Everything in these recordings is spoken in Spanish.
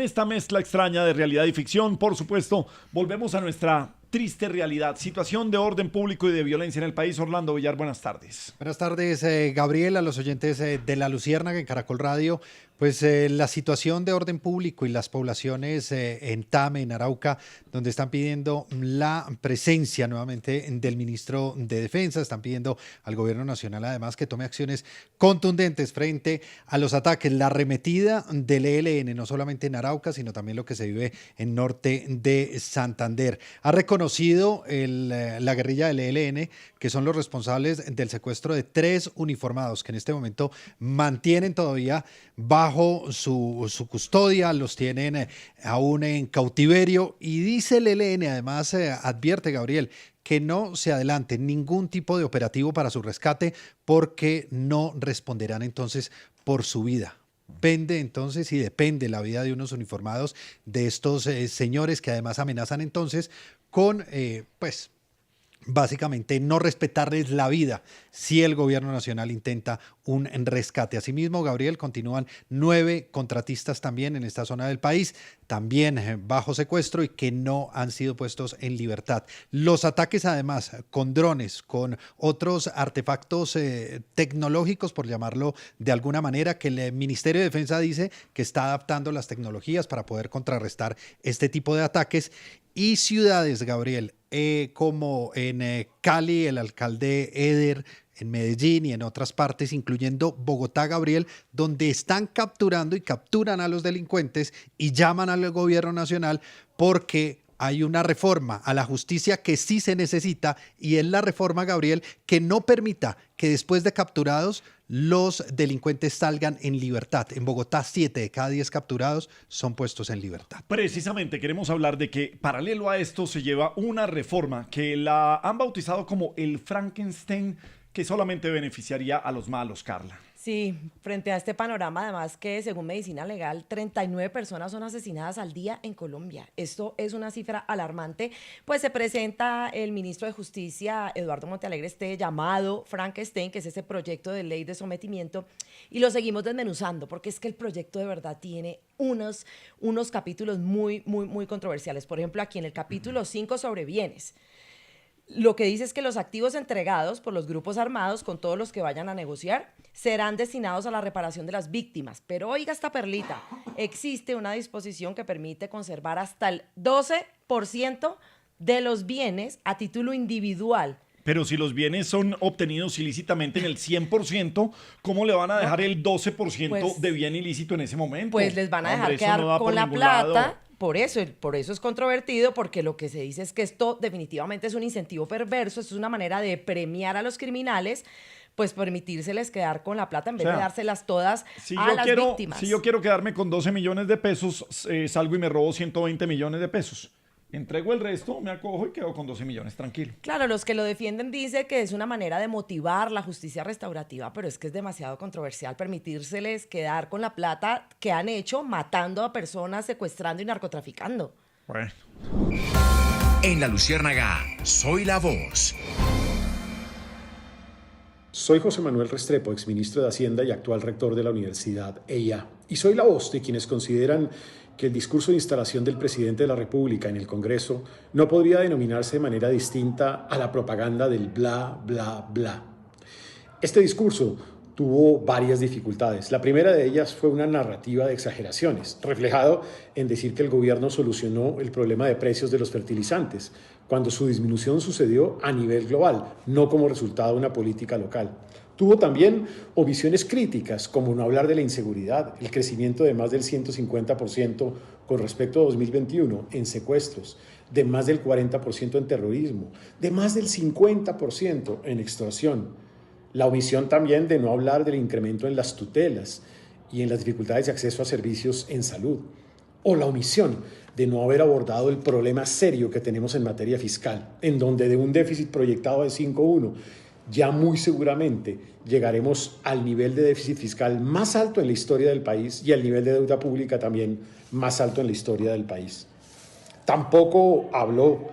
esta mezcla extraña de realidad y ficción, por supuesto, volvemos a nuestra triste realidad. Situación de orden público y de violencia en el país. Orlando Villar, buenas tardes. Buenas tardes, Gabriel, a los oyentes de La Luciérnaga en Caracol Radio. Pues la situación de orden público y las poblaciones en Tame, en Arauca, donde están pidiendo la presencia nuevamente del ministro de Defensa, están pidiendo al gobierno nacional además que tome acciones contundentes frente a los ataques, la arremetida del ELN, no solamente en Arauca, sino también lo que se vive en norte de Santander. Ha reconocido la guerrilla del ELN que son los responsables del secuestro de 3 uniformados que en este momento mantienen todavía bajo su custodia, los tienen aún en cautiverio, y dice el ELN, además advierte, Gabriel, que no se adelante ningún tipo de operativo para su rescate porque no responderán entonces por su vida. Depende entonces y depende la vida de unos uniformados, de estos señores que además amenazan entonces con, básicamente no respetarles la vida si el gobierno nacional intenta un rescate. Asimismo, Gabriel, continúan 9 contratistas también en esta zona del país, también bajo secuestro y que no han sido puestos en libertad. Los ataques además con drones, con otros artefactos tecnológicos, por llamarlo de alguna manera, que el Ministerio de Defensa dice que está adaptando las tecnologías para poder contrarrestar este tipo de ataques. Y ciudades, Gabriel, como en Cali, el alcalde Eder, en Medellín y en otras partes, incluyendo Bogotá, Gabriel, donde están capturando y capturan a los delincuentes y llaman al gobierno nacional porque hay una reforma a la justicia que sí se necesita, y es la reforma, Gabriel, que no permita que después de capturados los delincuentes salgan en libertad. En Bogotá, 7 de cada 10 capturados son puestos en libertad. Precisamente queremos hablar de que paralelo a esto se lleva una reforma que la han bautizado como el Frankenstein, que solamente beneficiaría a los malos, Carla. Sí, frente a este panorama, además que según Medicina Legal, 39 personas son asesinadas al día en Colombia. Esto es una cifra alarmante. Pues se presenta el ministro de Justicia, Eduardo Montealegre, este llamado Frankenstein, que es ese proyecto de ley de sometimiento, y lo seguimos desmenuzando, porque es que el proyecto de verdad tiene unos capítulos muy controversiales. Por ejemplo, aquí en el capítulo 5 sobre bienes, lo que dice es que los activos entregados por los grupos armados con todos los que vayan a negociar serán destinados a la reparación de las víctimas. Pero oiga esta perlita, existe una disposición que permite conservar hasta el 12% de los bienes a título individual. Pero si los bienes son obtenidos ilícitamente en el 100%, ¿cómo le van a dejar el 12% de bien ilícito en ese momento? Pues les van a dejar quedar con la plata. Por eso es controvertido, porque lo que se dice es que esto definitivamente es un incentivo perverso, esto es una manera de premiar a los criminales, pues permitírseles quedar con la plata en vez de dárselas todas a las víctimas. Si yo quiero quedarme con 12 millones de pesos, salgo y me robo 120 millones de pesos. Entrego el resto, me acojo y quedo con 12 millones, tranquilo. Claro, los que lo defienden dicen que es una manera de motivar la justicia restaurativa, pero es que es demasiado controversial permitírseles quedar con la plata que han hecho matando a personas, secuestrando y narcotraficando. Bueno. En La Luciérnaga, soy la voz. Soy José Manuel Restrepo, exministro de Hacienda y actual rector de la Universidad EIA. Y soy la voz de quienes consideran que el discurso de instalación del presidente de la República en el Congreso no podría denominarse de manera distinta a la propaganda del bla, bla, bla. Este discurso tuvo varias dificultades. La primera de ellas fue una narrativa de exageraciones, reflejado en decir que el gobierno solucionó el problema de precios de los fertilizantes, cuando su disminución sucedió a nivel global, no como resultado de una política local. Tuvo también omisiones críticas, como no hablar de la inseguridad, el crecimiento de más del 150% con respecto a 2021 en secuestros, de más del 40% en terrorismo, de más del 50% en extorsión. La omisión también de no hablar del incremento en las tutelas y en las dificultades de acceso a servicios en salud. O la omisión de no haber abordado el problema serio que tenemos en materia fiscal, en donde de un déficit proyectado de 5,1, ya muy seguramente llegaremos al nivel de déficit fiscal más alto en la historia del país y al nivel de deuda pública también más alto en la historia del país. Tampoco habló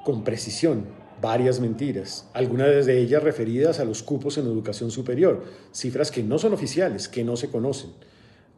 con precisión, varias mentiras, algunas de ellas referidas a los cupos en educación superior, cifras que no son oficiales, que no se conocen.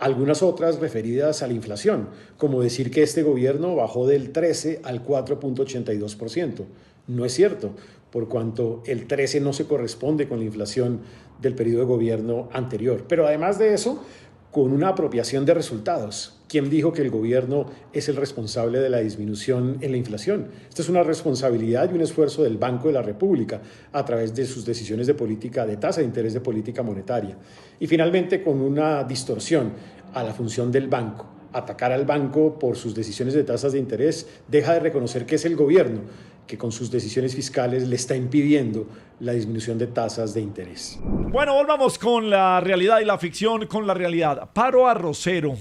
Algunas otras referidas a la inflación, como decir que este gobierno bajó del 13 al 4,82%. No es cierto, por cuanto el 13 no se corresponde con la inflación del periodo de gobierno anterior. Pero además de eso, con una apropiación de resultados. ¿Quién dijo que el gobierno es el responsable de la disminución en la inflación? Esta es una responsabilidad y un esfuerzo del Banco de la República a través de sus decisiones de política de tasa de interés de política monetaria. Y finalmente, con una distorsión a la función del banco. Atacar al banco por sus decisiones de tasas de interés deja de reconocer que es el gobierno que con sus decisiones fiscales le está impidiendo la disminución de tasas de interés. Bueno, volvamos con la realidad y la ficción con la realidad. Paro arrocero.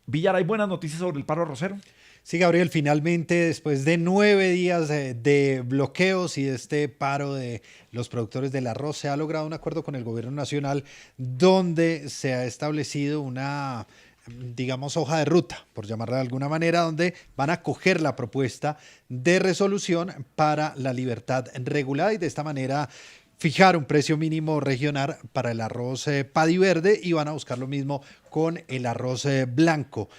Villar, ¿hay buenas noticias sobre el paro arrocero? Sí, Gabriel, finalmente, después de 9 días de bloqueos y de este paro de los productores del arroz, se ha logrado un acuerdo con el gobierno nacional donde se ha establecido una, digamos, hoja de ruta, por llamarla de alguna manera, donde van a coger la propuesta de resolución para la libertad regulada y de esta manera fijar un precio mínimo regional para el arroz paddy verde y van a buscar lo mismo con el arroz blanco.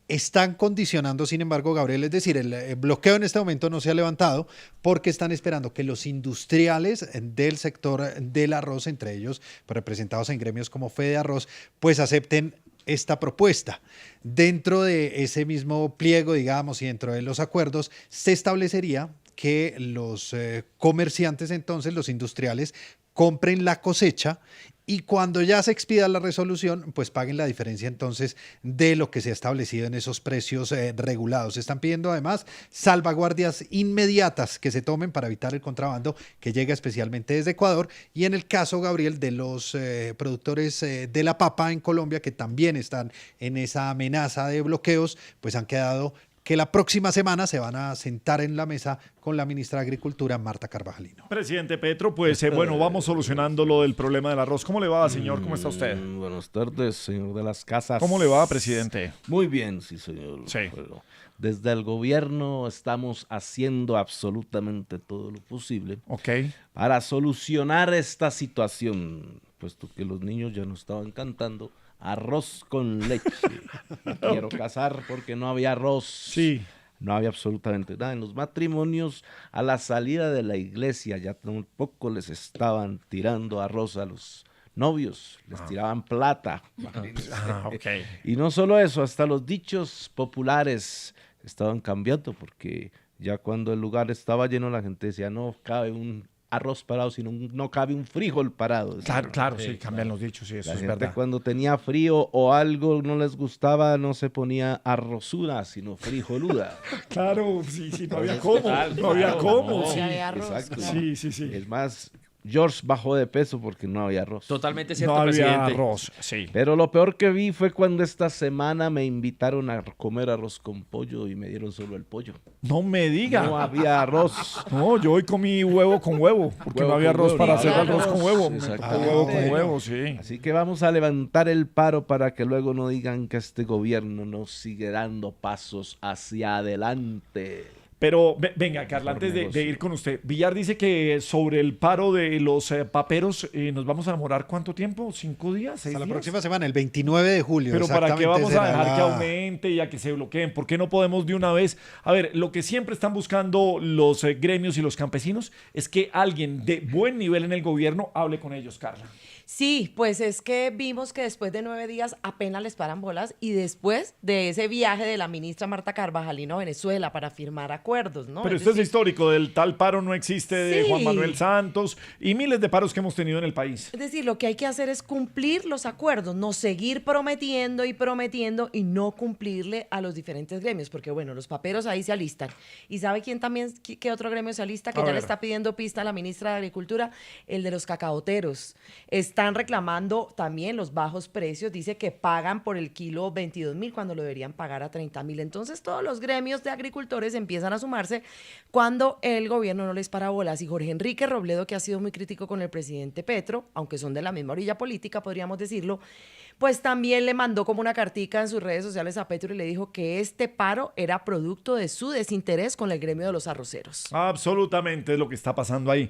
Están condicionando, sin embargo, Gabriel, es decir, el bloqueo en este momento no se ha levantado porque están esperando que los industriales del sector del arroz, entre ellos representados en gremios como Fede Arroz, pues acepten esta propuesta. Dentro de ese mismo pliego, digamos, y dentro de los acuerdos, se establecería que los comerciantes, entonces los industriales, compren la cosecha y cuando ya se expida la resolución, pues paguen la diferencia entonces de lo que se ha establecido en esos precios regulados. Están pidiendo además salvaguardias inmediatas que se tomen para evitar el contrabando que llega especialmente desde Ecuador y en el caso, Gabriel, de los productores de la papa en Colombia que también están en esa amenaza de bloqueos, pues han quedado que la próxima semana se van a sentar en la mesa con la ministra de Agricultura, Marta Carvajalino. Presidente Petro, pues bueno, vamos solucionando lo del problema del arroz. ¿Cómo le va, señor? ¿Cómo está usted? Buenas tardes, señor de las casas. ¿Cómo le va, presidente? Muy bien, sí, señor. Sí. Bueno, desde el gobierno estamos haciendo absolutamente todo lo posible para solucionar esta situación, puesto que los niños ya no estaban cantando arroz con leche. Me quiero casar porque no había arroz. Sí. No había absolutamente nada. En los matrimonios, a la salida de la iglesia, ya tampoco les estaban tirando arroz a los novios, les tiraban plata. Y no solo eso, hasta los dichos populares estaban cambiando, porque ya cuando el lugar estaba lleno, la gente decía, no cabe un arroz parado, sino no cabe un frijol parado. Claro, sí, cambian los dichos, sí, eso la es gente verdad. cuando tenía frío o algo no les gustaba, no se ponía arrozuda, sino frijoluda. Claro, sí, no había cómo, no había cómo. Sí, Sí, había arroz, exacto. claro. sí. Es más, George bajó de peso porque no había arroz. Totalmente cierto, No había presidente. arroz, sí. Pero lo peor que vi fue cuando esta semana me invitaron a comer arroz con pollo y me dieron solo el pollo. No me diga. No había arroz. No, yo hoy comí huevo con huevo, porque Huevo no había con arroz huevo, para no hacer había arroz con huevo. Exactamente. Huevo con huevo, sí. Así que vamos a levantar el paro para que luego no digan que este gobierno nos sigue dando pasos hacia adelante. Pero venga, Carla, antes de ir con usted, Villar dice que sobre el paro de los paperos nos vamos a demorar ¿cuánto tiempo? ¿5 días? ¿6 Hasta la días? próxima semana, el 29 de julio. Pero ¿para qué vamos a será dejar que la- aumente y a que se bloqueen? ¿Por qué no podemos de una vez? A ver, lo que siempre están buscando los gremios y los campesinos es que alguien de buen nivel en el gobierno hable con ellos, Carla. Sí, pues es que vimos que después de 9 días apenas les paran bolas y después de ese viaje de la ministra Marta Carvajalino a Venezuela para firmar acuerdos, ¿no? Pero Es esto es decir, histórico, del tal paro no existe de Sí. Juan Manuel Santos y miles de paros que hemos tenido en el país. Es decir, lo que hay que hacer es cumplir los acuerdos, no seguir prometiendo y no cumplirle a los diferentes gremios, porque bueno, los paperos ahí se alistan. ¿Y sabe quién también, qué otro gremio se alista? Que A ya ver. le está pidiendo pista a la ministra de Agricultura, el de los cacaoteros. Están reclamando también los bajos precios, dice que pagan por el kilo 22.000 cuando lo deberían pagar a 30.000. Entonces todos los gremios de agricultores empiezan a sumarse cuando el gobierno no les para bolas. Y Jorge Enrique Robledo, que ha sido muy crítico con el presidente Petro, aunque son de la misma orilla política, podríamos decirlo, pues también le mandó como una cartica en sus redes sociales a Petro y le dijo que este paro era producto de su desinterés con el gremio de los arroceros. Absolutamente es lo que está pasando ahí.